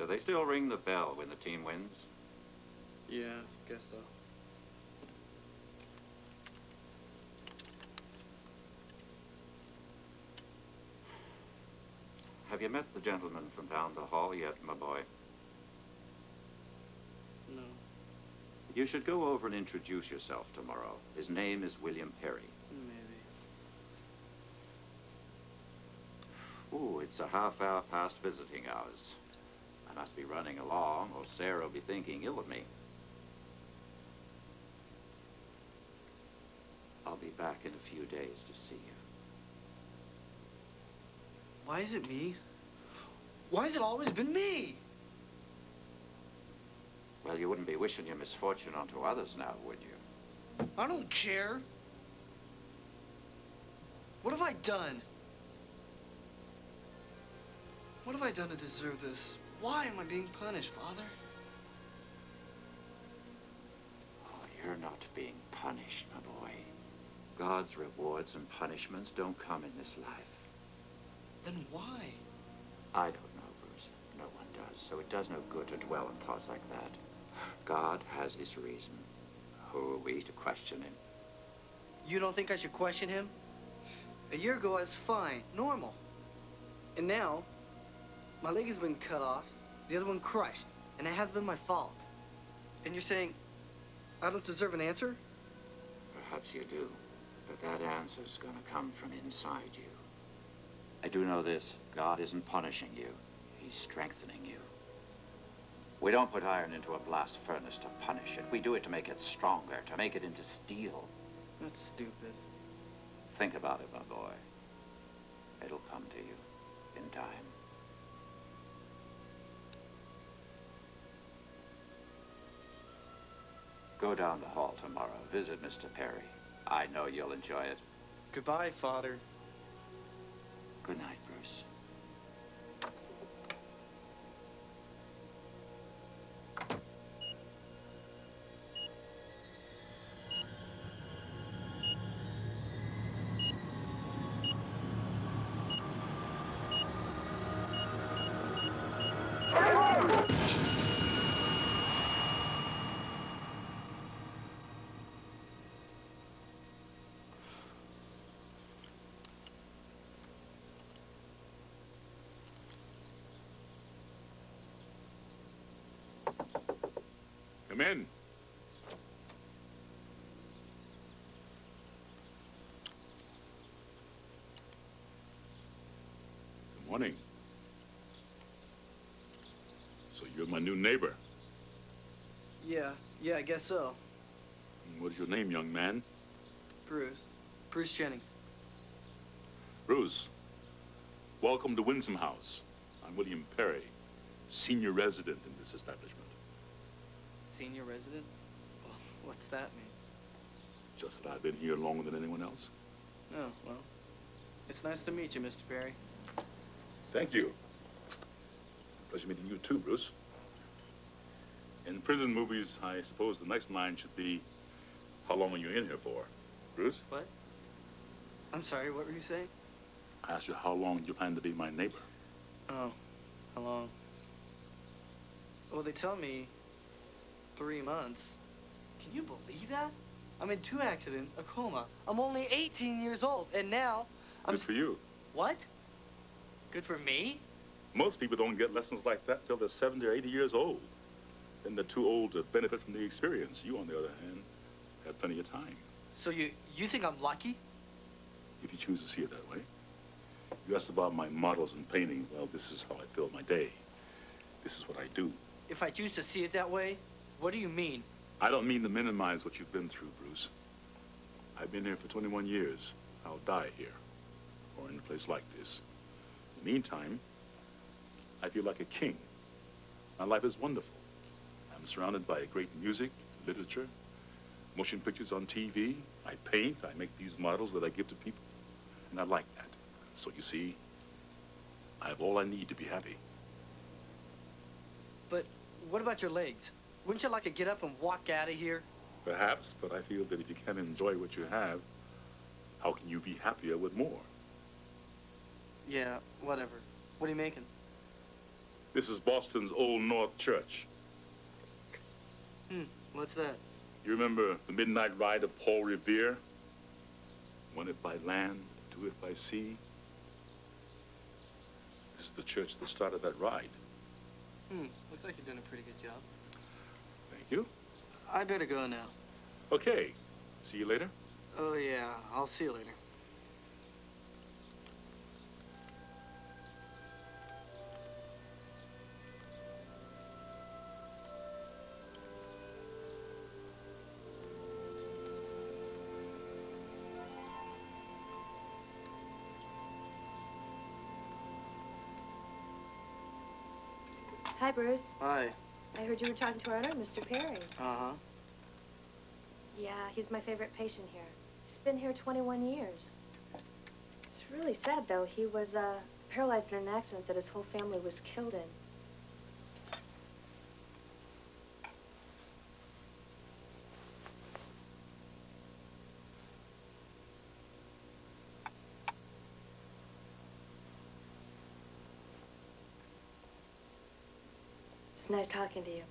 Do they still ring the bell when the team wins? Yeah, guess so. Have you met the gentleman from down the hall yet, my boy? No. You should go over and introduce yourself tomorrow. His name is William Perry. Maybe. Ooh, it's a half hour past visiting hours. I must be running along, or Sarah will be thinking ill of me. I'll be back in a few days to see you. Why is it me? Why has it always been me? Well, you wouldn't be wishing your misfortune onto others now, would you? I don't care. What have I done? What have I done to deserve this? Why am I being punished, Father? Oh, you're not being punished, my boy. God's rewards and punishments don't come in this life. Then why? I don't know, Bruce. No one does, so it does no good to dwell on thoughts like that. God has his reason. Who are we to question him? You don't think I should question him? A year ago, I was fine, normal. And now, my leg has been cut off, the other one crushed, and it has been my fault. And you're saying I don't deserve an answer? Perhaps you do, but that answer's gonna come from inside you. I do know this, God isn't punishing you, he's strengthening you. We don't put iron into a blast furnace to punish it. We do it to make it stronger, to make it into steel. That's stupid. Think about it, my boy. It'll come to you in time. Go down the hall tomorrow. Visit Mr. Perry. I know you'll enjoy it. Goodbye, Father. Good night, Bruce. Come in. Good morning. So you're my new neighbor. Yeah, I guess so. And what is your name, young man? Bruce Jennings. Bruce, welcome to Winsome House. I'm William Perry, senior resident in this establishment. Senior resident? Well, what's that mean? Just that I've been here longer than anyone else. Oh, well, it's nice to meet you, Mr. Perry. Thank you. Pleasure meeting you too, Bruce. In prison movies, I suppose the next line should be, how long are you in here for? Bruce? What? I'm sorry, what were you saying? I asked you how long you plan to be my neighbor. Oh, how long? Well, they tell me 3 months. Can you believe that? I'm in 2 accidents, a coma. I'm only 18 years old, and now I'm... Good for you. What? Good for me? Most people don't get lessons like that till they're 70 or 80 years old. Then they're too old to benefit from the experience. You, on the other hand, have plenty of time. So you think I'm lucky? If you choose to see it that way. You asked about my models and painting. Well, this is how I fill my day. This is what I do. If I choose to see it that way, what do you mean? I don't mean to minimize what you've been through, Bruce. I've been here for 21 years. I'll die here, or in a place like this. In the meantime, I feel like a king. My life is wonderful. I'm surrounded by great music, literature, motion pictures on TV. I paint, I make these models that I give to people, and I like that. So you see, I have all I need to be happy. But what about your legs? Wouldn't you like to get up and walk out of here? Perhaps, but I feel that if you can't enjoy what you have, how can you be happier with more? Yeah, whatever. What are you making? This is Boston's Old North Church. What's that? You remember the midnight ride of Paul Revere? One if by land, two if by sea. This is the church that started that ride. Looks like you're doing a pretty good job. Thank you. I better go now. Okay. See you later. Oh, yeah. I'll see you later. Hi, Bruce. Hi. I heard you were talking to our owner, Mr. Perry. Uh-huh. Yeah, he's my favorite patient here. He's been here 21 years. It's really sad, though. He was paralyzed in an accident that his whole family was killed in. It's nice talking to you.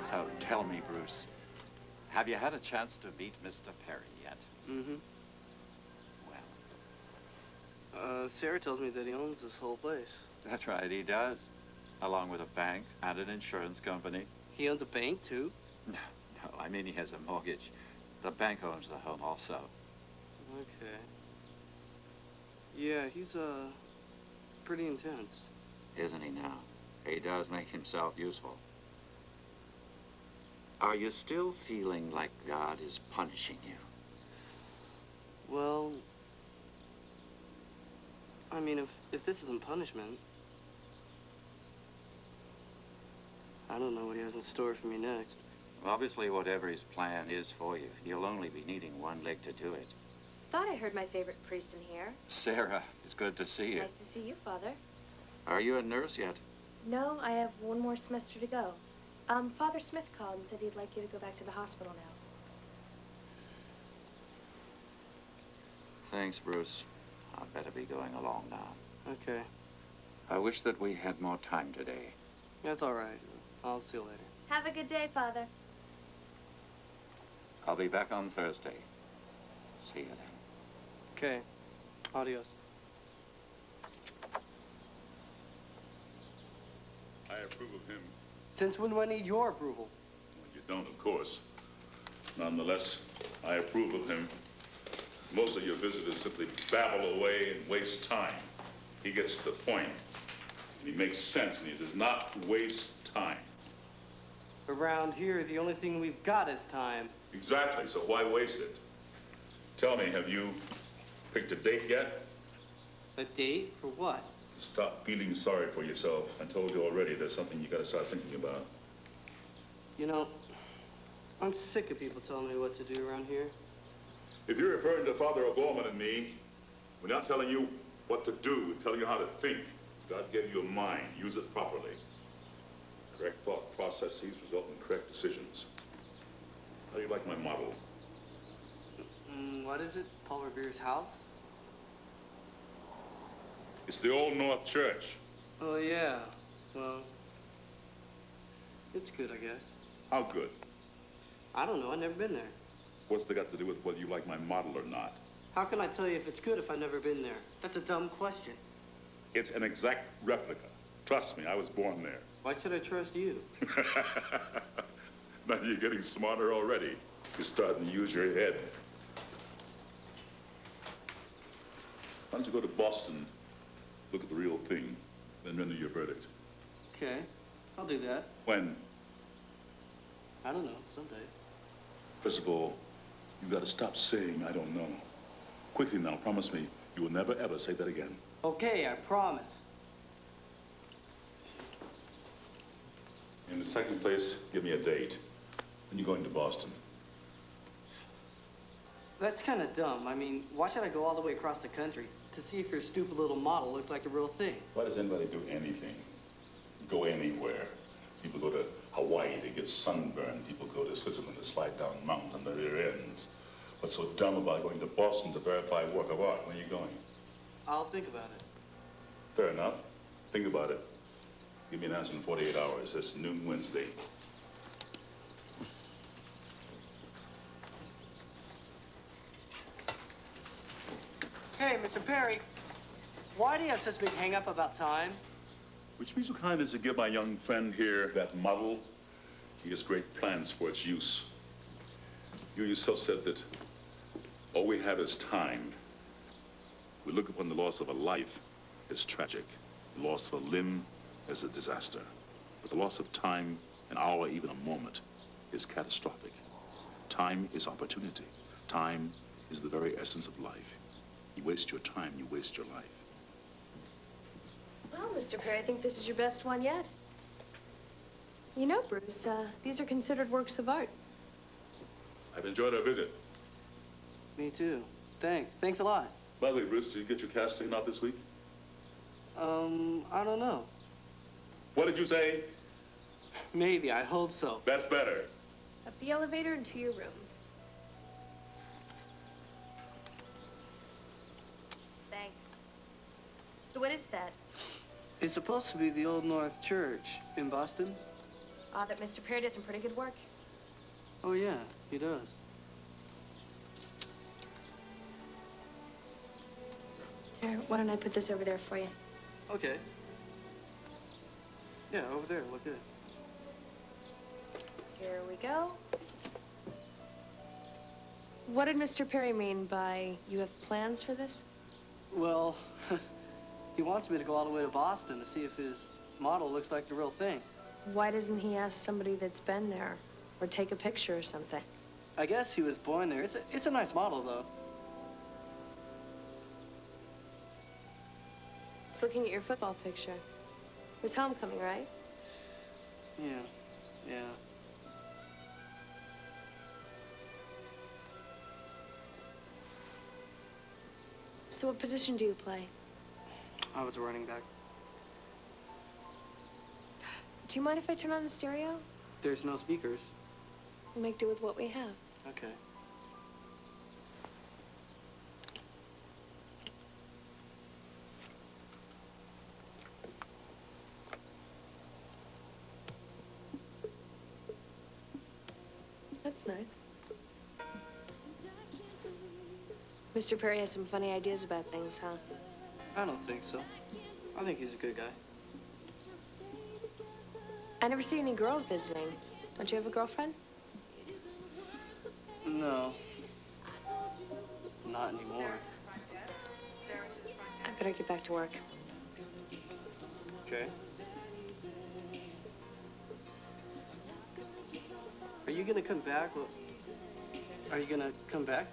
So tell me, Bruce, have you had a chance to meet Mr. Perry yet? Mm-hmm. Well, Sarah tells me that he owns this whole place. that's right, he does. Along with a bank and an insurance company. He owns a bank, too? No, I mean he has a mortgage. The bank owns the home also. Okay. Yeah, he's, pretty intense. Isn't he now? He does make himself useful. Are you still feeling like God is punishing you? Well, I mean, if this isn't punishment, I don't know what he has in store for me next. Obviously, whatever his plan is for you, you'll only be needing one leg to do it. Thought I heard my favorite priest in here. Sarah, it's good to see you. Nice to see you, Father. Are you a nurse yet? No, I have one more semester to go. Father Smith called and said he'd like you to go back to the hospital now. Thanks, Bruce. I'd better be going along now. Okay. I wish that we had more time today. That's all right. I'll see you later. Have a good day, Father. I'll be back on Thursday. See you then. Okay. Adios. I approve of him. Since when do I need your approval? Well, you don't, of course. Nonetheless, I approve of him. Most of your visitors simply babble away and waste time. He gets to the point, and he makes sense, and he does not waste time. Around here, the only thing we've got is time. Exactly, so why waste it? Tell me, have you picked a date yet? A date? For what? Stop feeling sorry for yourself. I told you already there's something you gotta start thinking about. You know, I'm sick of people telling me what to do around here. If you're referring to Father O'Gorman and me, we're not telling you what to do, we're telling you how to think. God gave you a mind, use it properly. Correct thought processes result in correct decisions. How do you like my model? What is it? Paul Revere's house? It's the Old North Church. Oh, yeah. Well, it's good, I guess. How good? I don't know. I've never been there. What's that got to do with whether you like my model or not? How can I tell you if it's good if I've never been there? That's a dumb question. It's an exact replica. Trust me, I was born there. Why should I trust you? Now you're getting smarter already. You're starting to use your head. Why don't you go to Boston, look at the real thing, then render your verdict? Okay, I'll do that. When? I don't know, someday. First of all, you've got to stop saying, I don't know. Quickly now, promise me you will never, ever say that again. Okay, I promise. In the second place, give me a date. When you're going to Boston. That's kind of dumb. I mean, why should I go all the way across the country to see if your stupid little model looks like the real thing? Why does anybody do anything? Go anywhere. People go to Hawaii to get sunburned. People go to Switzerland to slide down mountains on their rear ends. What's so dumb about going to Boston to verify a work of art? When are you going? I'll think about it. Fair enough. Think about it. Give me an answer in 48 hours. It's noon Wednesday. Hey, Mr. Perry, why do you have such a big hang-up about time? Which means you kindness to give my young friend here that model. He has great plans for its use. You yourself said that all we have is time. We look upon the loss of a life as tragic, the loss of a limb as a disaster. But the loss of time, an hour, even a moment, is catastrophic. Time is opportunity. Time is the very essence of life. You waste your time, you waste your life. Well, Mr. Perry, I think this is your best one yet. You know, Bruce, these are considered works of art. I've enjoyed our visit. Me too. Thanks. Thanks a lot. By the way, Bruce, did you get your cast taken off this week? I don't know. What did you say? Maybe. I hope so. That's better. Up the elevator and to your room. Thanks. So what is that? It's supposed to be the Old North Church in Boston. That Mr. Perry does some pretty good work. Oh, yeah, he does. Here, why don't I put this over there for you? Okay. Yeah, over there. Look good. Here we go. What did Mr. Perry mean by you have plans for this? Well, he wants me to go all the way to Boston to see if his model looks like the real thing. Why doesn't he ask somebody that's been there or take a picture or something? I guess he was born there. It's a nice model, though. Just looking at your football picture. It was homecoming, right? Yeah. So what position do you play? I was a running back. Do you mind if I turn on the stereo? There's no speakers. We'll make do with what we have. Okay. That's nice. Mr. Perry has some funny ideas about things, huh? I don't think so. I think he's a good guy. I never see any girls visiting. Don't you have a girlfriend? No. Not anymore. I better get back to work. Okay. Are you gonna come back? Are you gonna come back?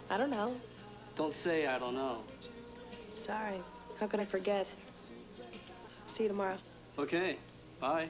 I don't know. Don't say I don't know. Sorry. How could I forget? See you tomorrow. Okay. Bye.